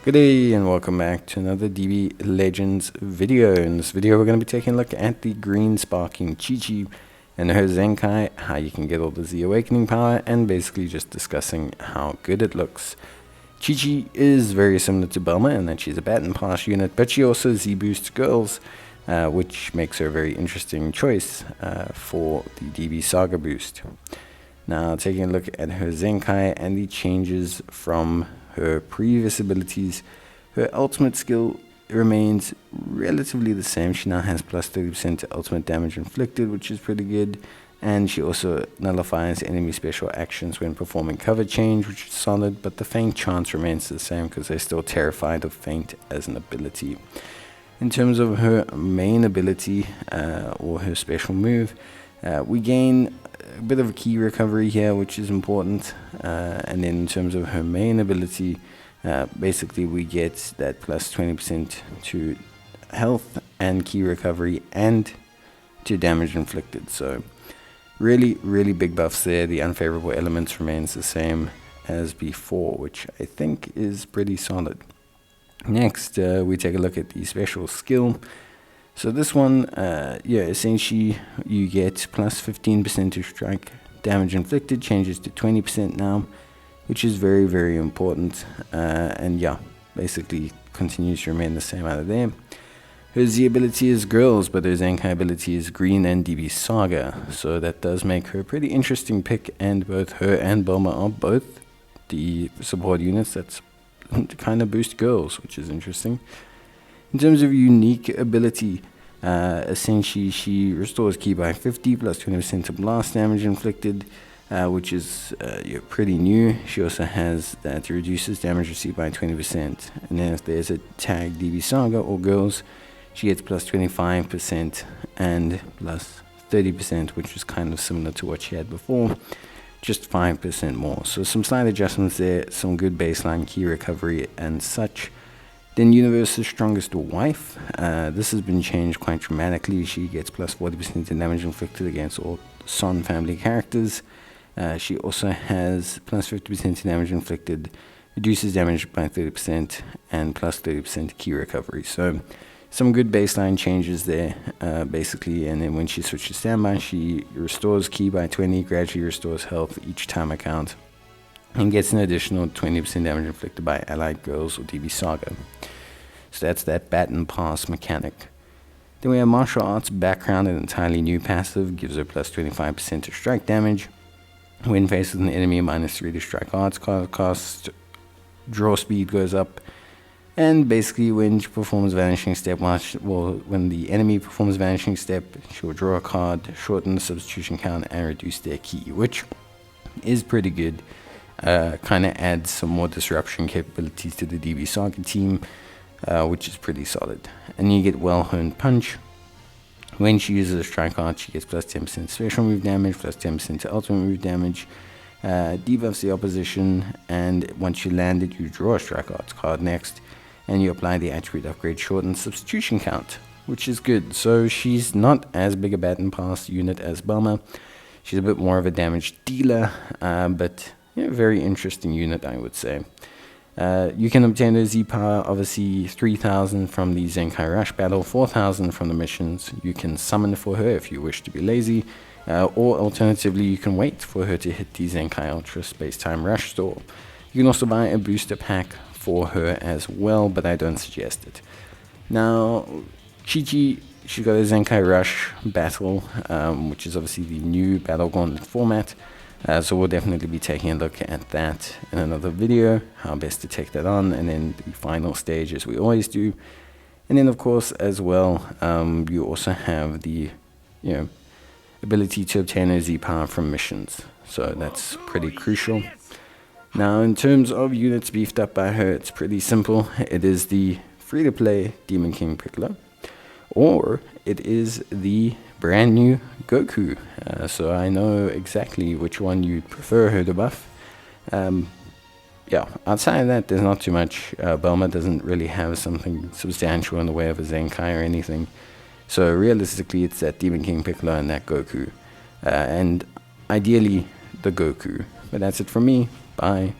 Good day and welcome back to another DB Legends video. In this video we're going to be taking a look at the green Sparking Chi-Chi and her Zenkai, how you can get all the Z awakening power, and basically just discussing how good it looks. Chi-Chi is very similar to Belma in that she's a baton pass unit, but she also Z boosts girls, which makes her a very interesting choice for the DB Saga boost. Now taking a look at her Zenkai and the changes from her previous abilities, her ultimate skill remains relatively the same. She now has plus 30% to ultimate damage inflicted, which is pretty good, and she also nullifies enemy special actions when performing cover change, which is solid, but the feint chance remains the same because they're still terrified of feint as an ability. In terms of her main ability or her special move, we gain a bit of a key recovery here, which is important, and then in terms of her main ability, basically we get that plus 20% to health and key recovery and to damage inflicted. So really big buffs there. The unfavorable elements remains the same as before, which I think is pretty solid. Next we take a look at the special skill. So this one, essentially you get plus 15% to strike damage inflicted, changes to 20% now, which is very important, and yeah, basically continues to remain the same out of there. Her Z ability is girls, but her Zenkai ability is green and DB Saga, so that does make her a pretty interesting pick, and both her and Belma are both the support units that's kind of boost girls, which is interesting. In terms of unique ability, essentially she restores ki by 50 plus 20% to blast damage inflicted, which is pretty new. She also has that reduces damage received by 20%, and then if there's a tag DB Saga or girls, she gets plus 25% and plus 30%, which is kind of similar to what she had before, just 5% more. So some slight adjustments there, some good baseline key recovery and such. Then Universe's strongest wife, this has been changed quite dramatically. She gets plus 40% to damage inflicted against all Son family characters. She also has plus 50% to damage inflicted, reduces damage by 30%, and plus 30% key recovery. So some good baseline changes there, basically. And then when she switches standby, she restores ki by 20, gradually restores health each time account, and gets an additional 20% damage inflicted by allied girls or DB Saga. So that's that baton pass mechanic. Then we have martial arts background, an entirely new passive, gives her plus 25% to strike damage. When faced with an enemy, minus 3 to strike arts cost, draw speed goes up, and basically when she performs Vanishing Step, when the enemy performs Vanishing Step, she will draw a card, shorten the substitution count, and reduce their ki, which is pretty good. Kind of adds some more disruption capabilities to the DB Saga team, which is pretty solid. And you get Well-Honed Punch. When she uses a strike art, she gets plus 10% special move damage, plus 10% to ultimate move damage, debuffs the opposition, and once you land it, you draw a strike arts card next, and you apply the attribute upgrade shortened substitution count, which is good. So she's not as big a baton pass unit as Belma. She's a bit more of a damage dealer, but very interesting unit, I would say. You can obtain her Z power, obviously 3000 from the Zenkai Rush battle, 4000 from the missions. You can summon for her if you wish to be lazy, or alternatively you can wait for her to hit the Zenkai Ultra Space Time Rush store. You can also buy a booster pack for her as well, but I don't suggest it. Now, Chi-Chi, she's got a Zenkai Rush battle, which is obviously the new Battle Gauntlet format. So we'll definitely be taking a look at that in another video, how best to take that on, and then the final stage as we always do. And then of course as well, you also have the ability to obtain a Z power from missions, so that's pretty crucial. Now in terms of units beefed up by her, it's pretty simple. It is the free-to-play Demon King Piccolo, or it is the brand new Goku. So I know exactly which one you'd prefer her to buff. Outside of that, there's not too much. Belma doesn't really have something substantial in the way of a Zenkai or anything. So realistically, it's that Demon King Piccolo and that Goku. And ideally, the Goku. But that's it from me. Bye.